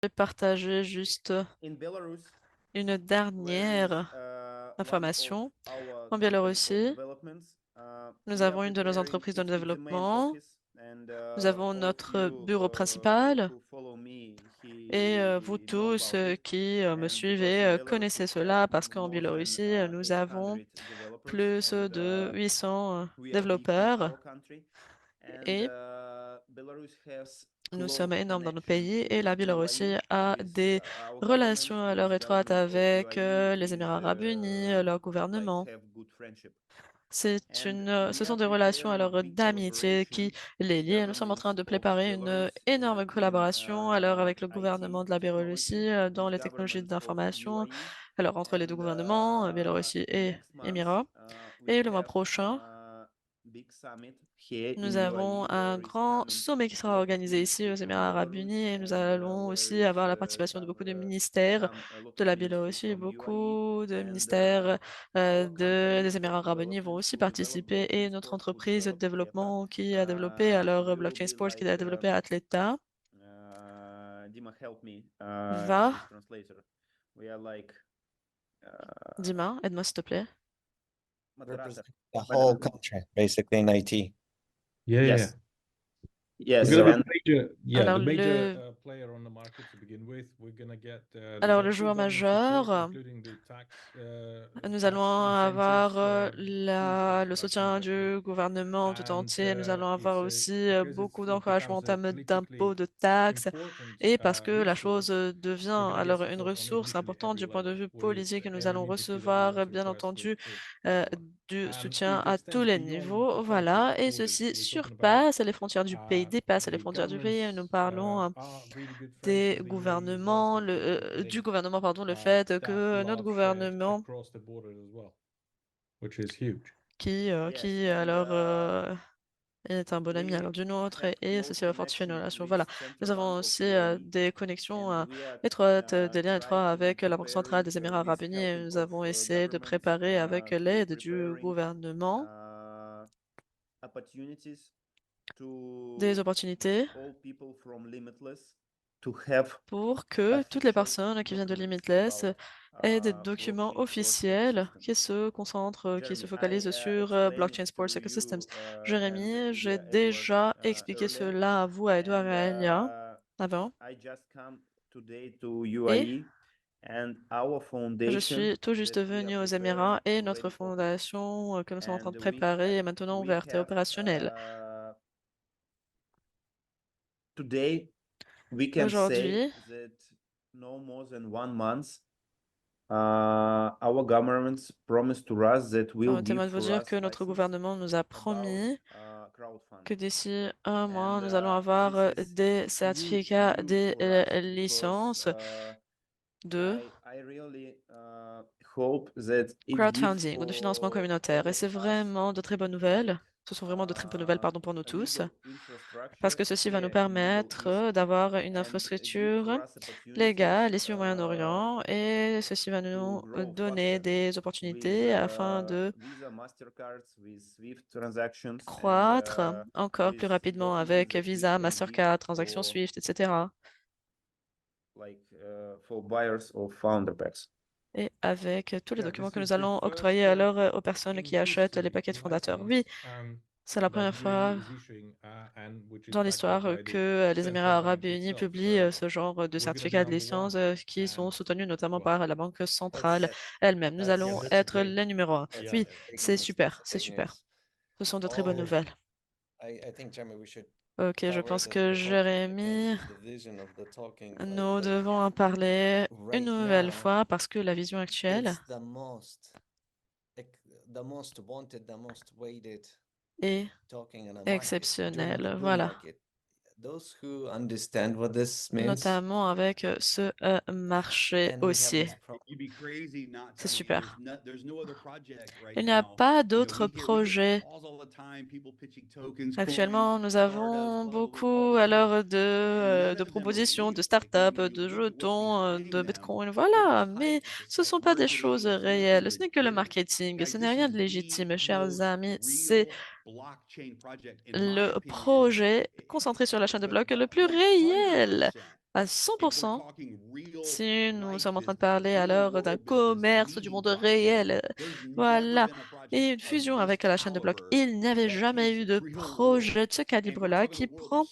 vais partager juste une dernière information. En Biélorussie, nous avons une de nos entreprises de développement. Nous avons notre bureau principal et vous tous qui me suivez connaissez cela parce qu'en Biélorussie, nous avons plus de 800 développeurs et nous sommes énormes dans notre pays et la Biélorussie a des relations alors étroites avec les Émirats arabes unis, leur gouvernement. Ce sont des relations alors d'amitié qui les lient. Nous sommes en train de préparer une énorme collaboration alors avec le gouvernement de la Biélorussie dans les technologies d'information, alors entre les deux gouvernements, Biélorussie et Émirats. Et le mois prochain, nous avons un grand sommet qui sera organisé ici aux Émirats arabes unis et nous allons aussi avoir la participation de beaucoup de ministères de la Biélorussie. Beaucoup de ministères des Émirats arabes unis vont aussi participer et notre entreprise de développement qui a développé alors Blockchain Sports, qui a développé Athleta, va. Dima, aide-moi s'il te plaît. Represent the whole country, basically in IT. Yeah, yeah, yeah. Yes, We're gonna and be the major, yeah, Alors the major le player on the market to begin with. We're gonna get alors there's le full joueur government support, majeur. including the Nous allons tax avoir incentives, full le production soutien investment, du gouvernement tout and entier. Nous allons avoir aussi because beaucoup it d'encouragement en becomes a termes d'impôts, politically de taxes, important et parce que la chose resource, we're devient gonna get alors une support on ressource literally importante every du point de level vue with politique, nous allons anonymity level recevoir, of bien request entendu, with euh, everyone. du And soutien it à tous extends les beyond niveaux. the country's Voilà, et borders. ceci We're talking about surpasse les frontières du pays, dépasse les the frontières du pays. Nous governments parlons are really good friends des with the UAE as well, gouvernements, so it could du link gouvernement, pardon, le fait that que notre love shared gouvernement across the borders as well, which is huge. qui alors est un bon ami alors du nôtre et ceci va fortifier nos relations. Voilà. Nous avons aussi des connexions étroites, des liens étroits avec la Banque centrale des Émirats arabes unis et nous avons essayé de préparer avec l'aide du gouvernement des opportunités pour que toutes les personnes qui viennent de Limitless aient des documents officiels qui se concentrent, qui se focalisent sur Blockchain Sports Ecosystems. Jérémy, j'ai déjà expliqué cela à vous, à Edouard et à Elia avant, et je suis tout juste venu aux Émirats et notre fondation que nous sommes en train de préparer est maintenant ouverte et opérationnelle. Aujourd'hui, permettez-moi de vous dire que notre gouvernement nous a promis que d'ici un mois, nous allons avoir des certificats, des licences de crowdfunding ou de financement communautaire. Et c'est vraiment de très bonnes nouvelles. Ce sont vraiment de très bonnes nouvelles, pardon, pour nous tous, parce que ceci va nous permettre d'avoir une infrastructure légale ici au Moyen-Orient et ceci va nous donner des opportunités afin de croître encore plus rapidement avec Visa, Mastercard, transactions Swift, etc. Et avec tous les Yeah, documents this que nous is the allons first octroyer alors aux personnes in qui achètent les history paquets de in my fondateurs. opinion, Oui, c'est la that première UAE fois is issuing and which is dans backed up l'histoire by the que les Émirats central arabes bank unis itself. publient So ce genre de we're going to be certificats de number licence one. qui sont And soutenus notamment well, par la Banque centrale That's elle-même. Nous that's yeah, allons that's être great. les numéro un. that's Oui, big c'est news. super, That's c'est big super. news. Ce sont de très bonnes All nouvelles. I think, Jeremy, we should Ok, je cover pense que the whole thing Jérémy, again. The vision of the talking, nous like devons en parler une right nouvelle now, fois parce que la vision actuelle it's the most wanted, the most waited est talking in a market during the exceptionnelle. bull Voilà. market. Those who understand what this means, Notamment avec ce marché and we have haussier. this problem. C'est super. Il n'y a pas d'autres projets. Actuellement, nous avons beaucoup alors de propositions, de start-up, de jetons, de Bitcoin, voilà, mais ce ne sont pas des choses réelles. Ce n'est que le marketing, ce n'est rien de légitime, chers amis. C'est le projet concentré sur la chaîne de blocs le plus réel. à 100%. Si nous sommes en train de parler alors d'un commerce du monde réel, voilà, et une fusion avec la chaîne de blocs, il n'y avait jamais eu de projet de ce calibre-là qui prend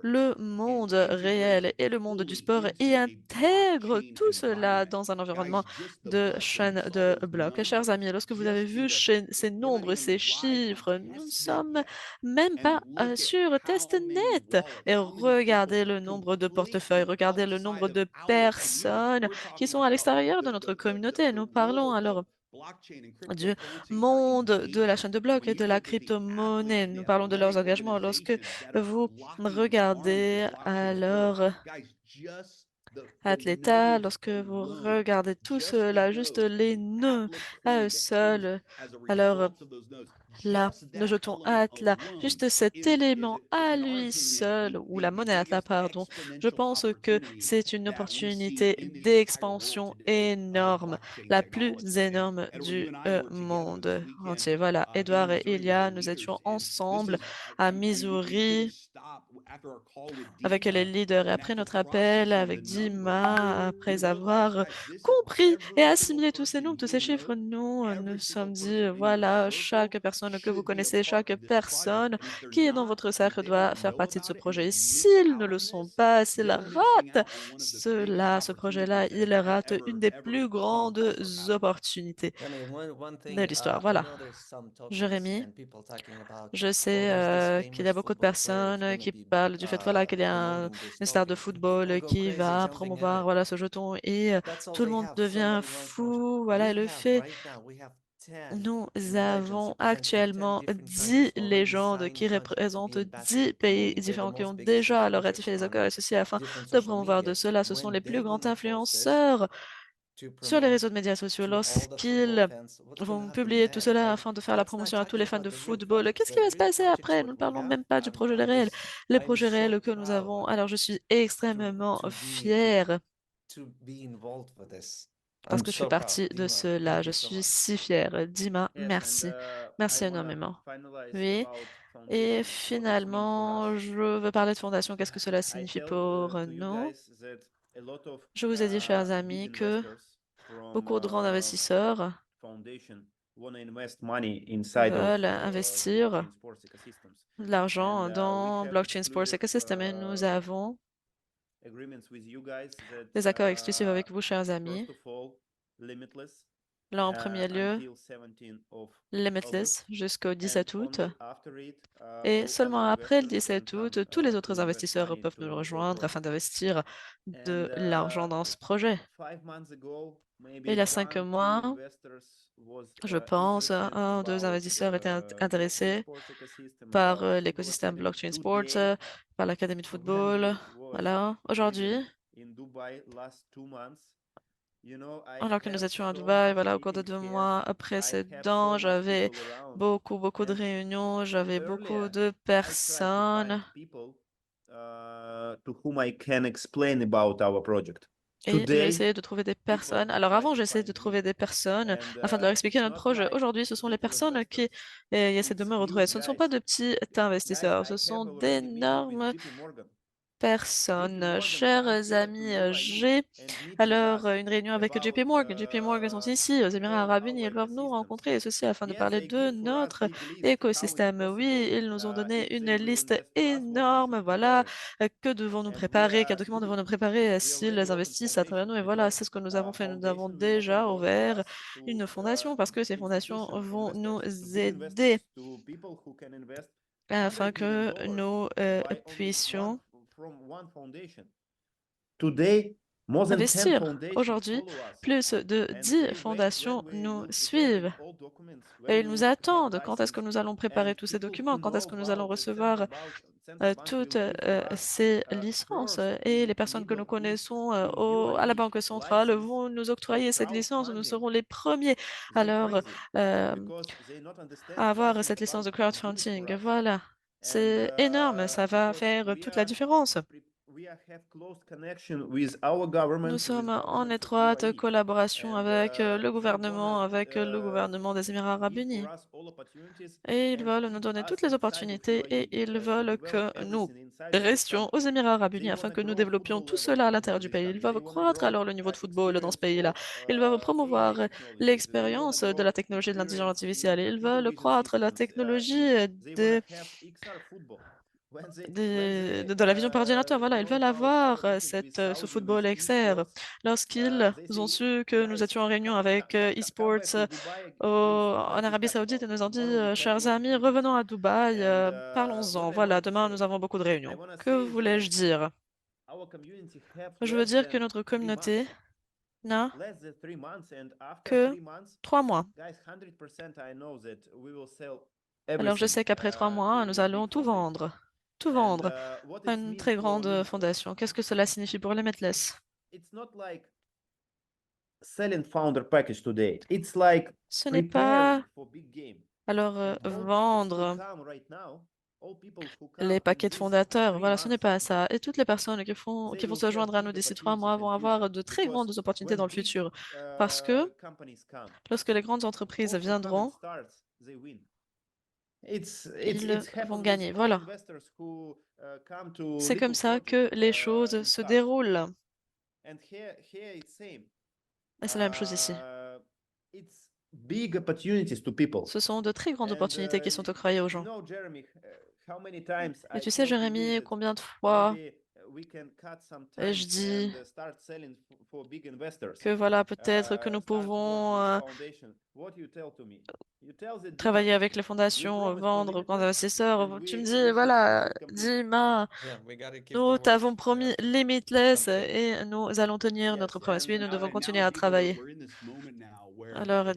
le monde réel et le monde du sport et intègre tout cela dans un environnement de chaîne de blocs. Chers amis, lorsque vous avez vu ces nombres, ces chiffres, nous ne sommes même pas sur testnet. Et regardez le nombre de portefeuilles, regardez le nombre de personnes qui sont à l'extérieur de notre communauté. Nous parlons alors du monde de la chaîne de blocs et de la crypto-monnaie. Nous parlons de leurs engagements. Lorsque vous regardez alors Atleta, lorsque vous regardez tout cela, juste les nœuds à eux seuls, alors là, le jeton Atlas, juste cet élément à lui seul, ou la monnaie Atlas, pardon, je pense que c'est une opportunité d'expansion énorme, la plus énorme du monde entier. Voilà, Edouard et Elia, nous étions ensemble à Missouri avec les leaders. Et après notre appel avec Dima, après avoir compris et assimilé tous ces nombres, tous ces chiffres, nous sommes dit, voilà, chaque personne que vous connaissez, chaque personne qui est dans votre cercle doit faire partie de ce projet. Et s'ils ne le sont pas, s'ils ratent ce projet-là, ils ratent une des plus grandes opportunités de l'histoire. Voilà. Jérémy, je sais qu'il y a beaucoup de personnes qui parlent du fait voilà, qu'il y a une star de football qui va promouvoir voilà, ce jeton et tout le monde devient fou. Voilà, et le fait, nous avons actuellement 10 légendes qui représentent 10 pays différents qui ont déjà alors ratifié les accords et ceci afin de promouvoir de cela. Ce sont les plus grands influenceurs sur les réseaux de médias sociaux lorsqu'ils vont publier tout cela afin de faire la promotion à tous les fans de football. Qu'est-ce qui va se passer après? Nous ne parlons même pas du projet réel. Les projets réels que nous avons. Alors, je suis extrêmement fière parce que je fais partie de cela. Je suis si fière. Dima, merci. Merci énormément. Oui. Et finalement, je veux parler de fondation. Qu'est-ce que cela signifie pour nous? Je vous ai dit, chers amis, que beaucoup de grands investisseurs veulent investir de l'argent dans Blockchain Sports Ecosystem et nous avons des accords exclusifs avec vous, chers amis. Là, en premier lieu, Limitless jusqu'au 17 août. Et seulement après le 17 août, tous les autres investisseurs peuvent nous rejoindre afin d'investir de l'argent dans ce projet. Et il y a 5 mois, je pense, un ou deux investisseurs étaient intéressés par l'écosystème Blockchain Sports, par l'Académie de football. Voilà. Aujourd'hui, alors que nous étions à Dubaï, voilà, au cours de 2 mois précédents, j'avais beaucoup de réunions, j'avais beaucoup de personnes et j'ai essayé de trouver des personnes. Alors avant, j'essayais de trouver des personnes afin de leur expliquer notre projet. Aujourd'hui, ce sont les personnes qui essaient de me retrouver. Ce ne sont pas de petits investisseurs, ce sont d'énormes personnes. Chers amis, j'ai alors une réunion avec JP Morgan. JP Morgan sont ici aux Émirats Arabes Unis. Ils doivent nous rencontrer, et ceci afin de parler de notre écosystème. Oui, ils nous ont donné une liste énorme. Voilà, que devons-nous préparer, quels documents devons-nous préparer s'ils investissent à travers nous. Et voilà, c'est ce que nous avons fait. Nous avons déjà ouvert une fondation parce que ces fondations vont nous aider afin que nous puissions investir. Aujourd'hui, plus de 10 fondations nous suivent et ils nous attendent. Quand est-ce que nous allons préparer tous ces documents? Quand est-ce que nous allons recevoir toutes ces licences? Et les personnes que nous connaissons à la Banque centrale vont nous octroyer cette licence. Nous serons les premiers alors à avoir cette licence de crowdfunding. Voilà. C'est énorme. Ça va faire toute la différence. Nous sommes en étroite collaboration avec le gouvernement des Émirats arabes unis. Et ils veulent nous donner toutes les opportunités et ils veulent que nous restions aux Émirats arabes unis afin que nous développions tout cela à l'intérieur du pays. Ils veulent croître alors le niveau de football dans ce pays-là. Ils veulent promouvoir l'expérience de la technologie de l'intelligence artificielle. Ils veulent croître la technologie de la vision par ordinateur. Voilà, ils veulent avoir ce football XR. Lorsqu'ils ont su que nous étions en réunion avec eSports en Arabie Saoudite, ils nous ont dit, chers amis, revenons à Dubaï, parlons-en. Voilà, demain, nous avons beaucoup de réunions. Que voulais-je dire? Je veux dire que notre communauté n'a que 3 mois. Alors, je sais qu'après 3 mois, nous allons tout vendre. Tout vendre à une très grande fondation. Qu'est-ce que cela signifie pour les Metless? Ce n'est pas alors vendre les paquets de fondateurs. Voilà, ce n'est pas ça. Et toutes les personnes qui vont se joindre à nous d'ici 3 mois vont avoir de très grandes opportunités dans le futur. Parce que lorsque les grandes entreprises viendront, ils vont gagner. Voilà. C'est comme ça que les choses se déroulent. Et c'est la même chose ici. Ce sont de très grandes opportunités qui sont octroyées aux gens. Et tu sais, Jérémy, combien de fois je dis que voilà, peut-être que nous pouvons travailler avec les fondations, vendre aux grands investisseurs. Tu me dis, voilà, Dima, nous t'avons promis limitless et nous allons tenir notre promesse. Oui, nous devons continuer à travailler. Alors,